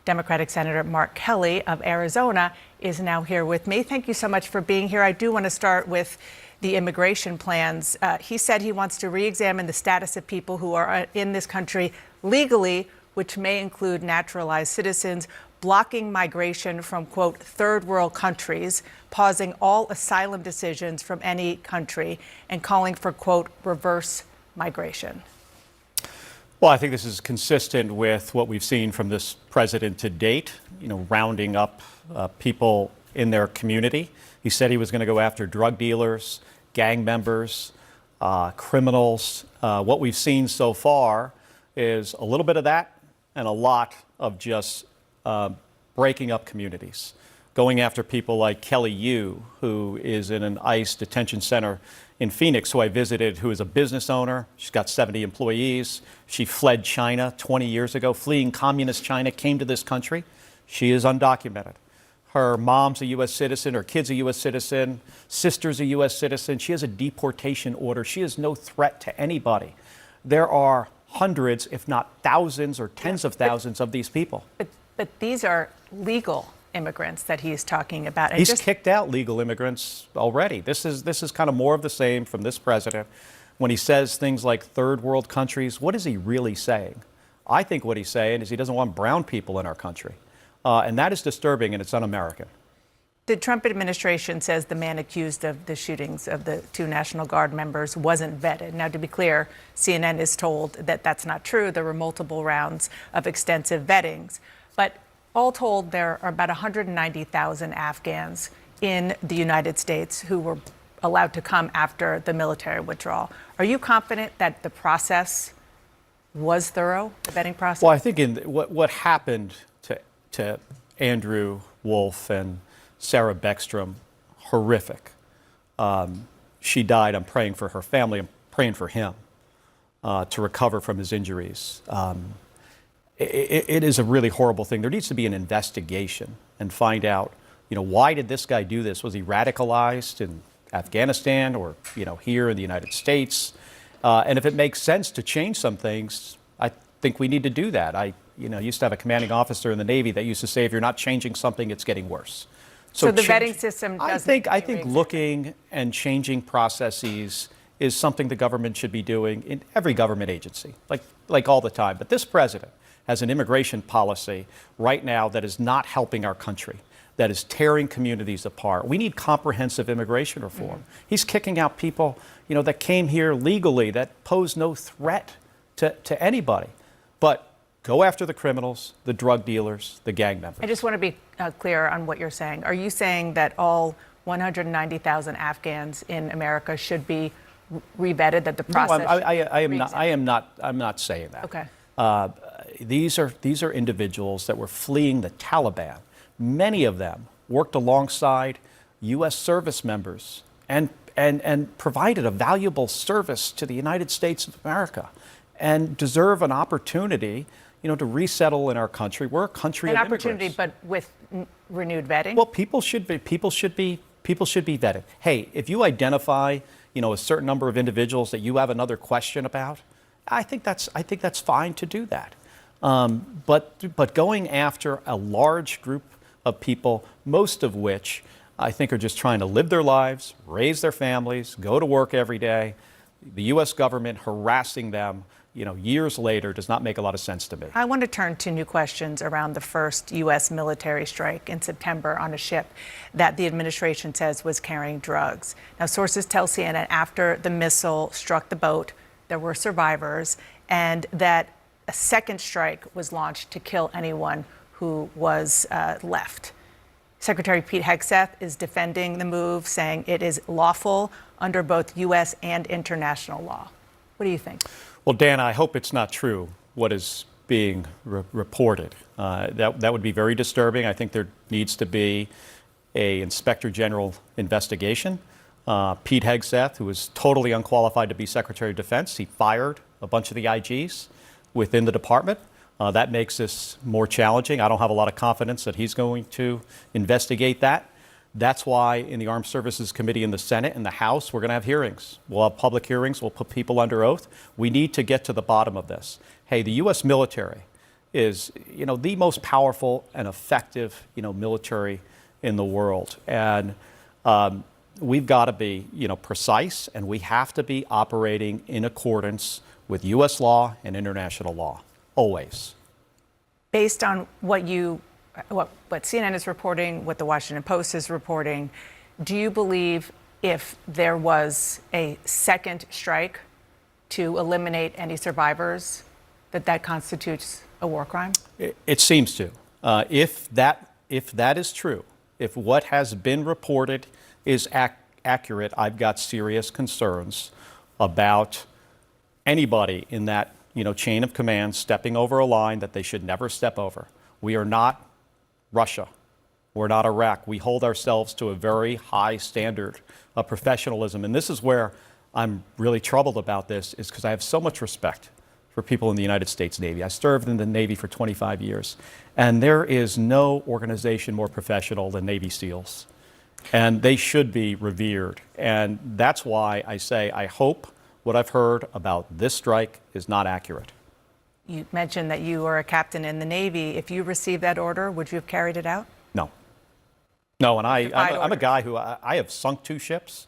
Democratic Senator Mark Kelly of Arizona is now here with me. Thank you so much for being here. I do want to start with the immigration plans. He said he wants to re-examine the status of people who are in this country legally, which may include naturalized citizens, blocking migration from, quote, third world countries, pausing all asylum decisions from any country, and calling for, quote, reverse migration. Well, I think this is consistent with what we've seen from this president to date, rounding up people in their community. He said he was going to go after drug dealers, gang members, criminals. What we've seen so far is a little bit of that and a lot of just breaking up communities, going after people like Kelly Yu, who is in an ICE detention center in Phoenix, who I visited, who is a business owner. She's got 70 employees. She fled China 20 years ago, fleeing communist China, came to this country. She is undocumented. Her mom's a U.S. citizen, her kid's a U.S. citizen, sister's a U.S. citizen. She has a deportation order. She is no threat to anybody. There are hundreds, if not thousands or tens of thousands of these people. But these are legal immigrants that he's talking about. He's kicked out legal immigrants already. This is kind of more of the same from this president. When he says things like third world countries, what is he really saying? I think what he's saying is he doesn't want brown people in our country. And that is disturbing, and it's un-American. The Trump administration says the man accused of the shootings of the two National Guard members wasn't vetted. Now, to be clear, CNN is told that that's not true. There were multiple rounds of extensive vettings. But all told, there are about 190,000 Afghans in the United States who were allowed to come after the military withdrawal. Are you confident that the process was thorough, the vetting process? Well, I think what happened to Andrew Wolf and Sarah Beckstrom, horrific. She died. I'm praying for her family. I'm praying for him to recover from his injuries. It is a really horrible thing. There needs to be an investigation and find out, why did this guy do this? Was he radicalized in Afghanistan or, here in the United States? And if it makes sense to change some things, I think we need to do that. I used to have a commanding officer in the Navy that used to say, if you're not changing something, it's getting worse. So the vetting system doesn't. I think looking and changing processes is something the government should be doing in every government agency, like all the time. But this president has an immigration policy right now that is not helping our country, that is tearing communities apart. We need comprehensive immigration reform. He's kicking out people, that came here legally, that pose no threat to anybody. But go after the criminals, the drug dealers, the gang members. I just want to be clear on what you're saying. Are you saying that all 190,000 Afghans in America should be re-vetted, that the process? No, I'm not saying that. Okay. These are individuals that were fleeing the Taliban. Many of them worked alongside U.S. service members and provided a valuable service to the United States of America and deserve an opportunity, to resettle in our country. We're a country of immigrants. An opportunity, but with renewed vetting? Well, people should be vetted. Hey, if you identify, a certain number of individuals that you have another question about, I think that's fine to do that. But going after a large group of people, most of which I think are just trying to live their lives, raise their families, go to work every day, the U.S. government harassing them, years later does not make a lot of sense to me. I want to turn to new questions around the first U.S. military strike in September on a ship that the administration says was carrying drugs. Now, sources tell CNN after the missile struck the boat, there were survivors, and that a second strike was launched to kill anyone who was left. Secretary Pete Hegseth is defending the move, saying it is lawful under both U.S. and international law. What do you think? Well, Dan, I hope it's not true what is being reported. That would be very disturbing. I think there needs to be an Inspector General investigation. Pete Hegseth, who is totally unqualified to be Secretary of Defense, he fired a bunch of the IGs within the department. That makes this more challenging. I don't have a lot of confidence that he's going to investigate that. That's why in the Armed Services Committee in the Senate and the House, we're going to have hearings. We'll have public hearings. We'll put people under oath. We need to get to the bottom of this. Hey, the U.S. military is, the most powerful and effective, military in the world. And we've got to be, precise, and we have to be operating in accordance with U.S. law and international law, always. Based on what CNN is reporting, what the Washington Post is reporting, do you believe if there was a second strike to eliminate any survivors, that constitutes a war crime? It seems to. If that is true, if what has been reported is accurate, I've got serious concerns about anybody in that chain of command stepping over a line that they should never step over. We are not Russia. We're not Iraq. We hold ourselves to a very high standard of professionalism. And this is where I'm really troubled about this, is because I have so much respect for people in the United States Navy. I served in the Navy for 25 years, and there is no organization more professional than Navy SEALs. And they should be revered. And that's why I say I hope what I've heard about this strike is not accurate. You mentioned that you are a captain in the Navy. If you received that order, would you have carried it out? No. No, and I'm a guy who I have sunk 2 ships.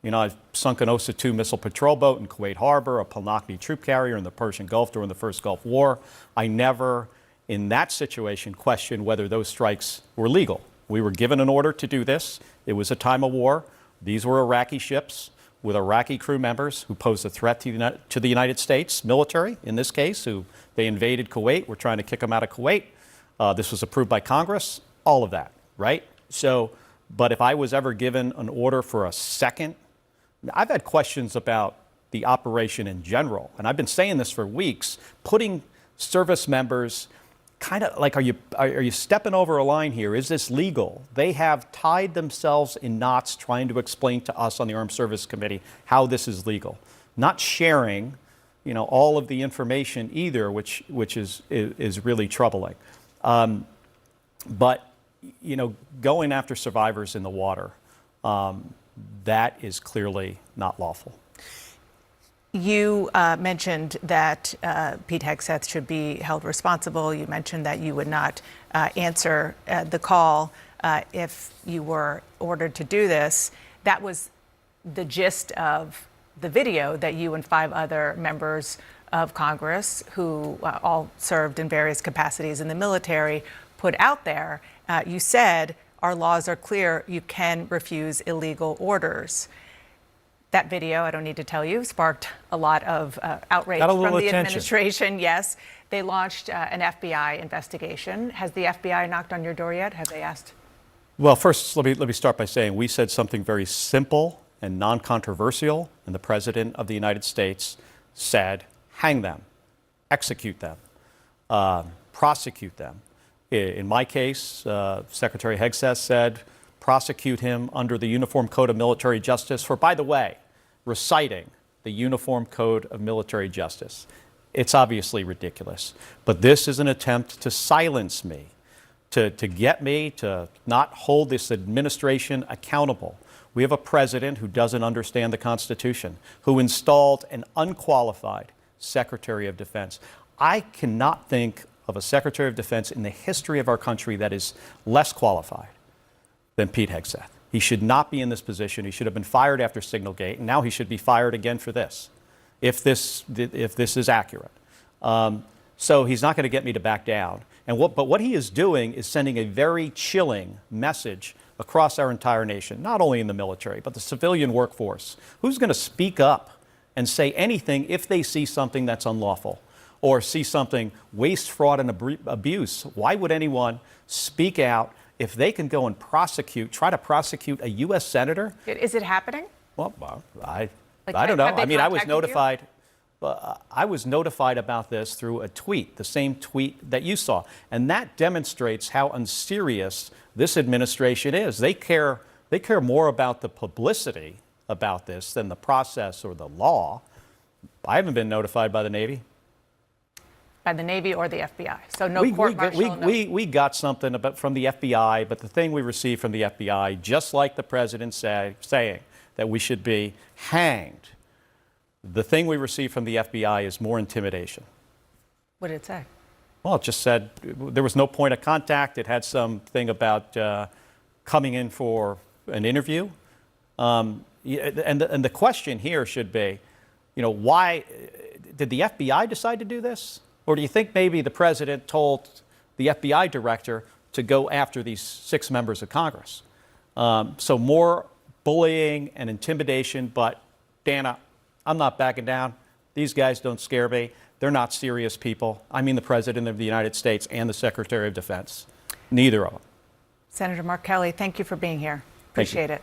I've sunk an OSA-2 missile patrol boat in Kuwait Harbor, a Palnakni troop carrier in the Persian Gulf during the first Gulf War. I never, in that situation, questioned whether those strikes were legal. We were given an order to do this. It was a time of war. These were Iraqi ships with Iraqi crew members who posed a threat to the United States military, in this case, who they invaded Kuwait. We're trying to kick them out of Kuwait. This was approved by Congress, all of that, right? So, but if I was ever given an order for a second, I've had questions about the operation in general, and I've been saying this for weeks, putting service members kind of like, are you stepping over a line here? Is this legal? They have tied themselves in knots trying to explain to us on the Armed Service Committee how this is legal. Not sharing, all of the information either, which is really troubling. But, going after survivors in the water, that is clearly not lawful. You mentioned that Pete Hegseth should be held responsible. You mentioned that you would not answer the call if you were ordered to do this. That was the gist of the video that you and 5 other members of Congress, who all served in various capacities in the military, put out there. You said, our laws are clear, you can refuse illegal orders. That video, I don't need to tell you, sparked a lot of outrage from the administration. Yes, they launched an FBI investigation. Has the FBI knocked on your door yet? Have they asked? Well, first, let me start by saying we said something very simple and non-controversial, and the President of the United States said, hang them, execute them, prosecute them. In my case, Secretary Hegseth said, prosecute him under the Uniform Code of Military Justice for, by the way, reciting the Uniform Code of Military Justice. It's obviously ridiculous, but this is an attempt to silence me, to get me to not hold this administration accountable. We have a president who doesn't understand the Constitution, who installed an unqualified Secretary of Defense. I cannot think of a Secretary of Defense in the history of our country that is less qualified than Pete Hegseth. He should not be in this position. He should have been fired after Signalgate, and now he should be fired again for this, if this is accurate. So he's not going to get me to back down. But what he is doing is sending a very chilling message across our entire nation, not only in the military, but the civilian workforce. Who's going to speak up and say anything if they see something that's unlawful or see something waste, fraud, and abuse? Why would anyone speak out if they can go and try to prosecute a U.S. senator? Is it happening? Well, I don't know. I mean, I was notified. I was notified about this through a tweet, the same tweet that you saw. And that demonstrates how unserious this administration is. They care more about the publicity about this than the process or the law. I haven't been notified by the Navy. By the Navy or the FBI? So no court-martial? We got something from the FBI, but the thing we received from the FBI, just like the president saying that we should be hanged, the thing we received from the FBI is more intimidation. What did it say? Well, it just said there was no point of contact. It had something about coming in for an interview. And the question here should be, why did the FBI decide to do this? Or do you think maybe the president told the FBI director to go after these 6 members of Congress? So more bullying and intimidation, but Dana, I'm not backing down. These guys don't scare me. They're not serious people. I mean the President of the United States and the Secretary of Defense. Neither of them. Senator Mark Kelly, thank you for being here. Appreciate it.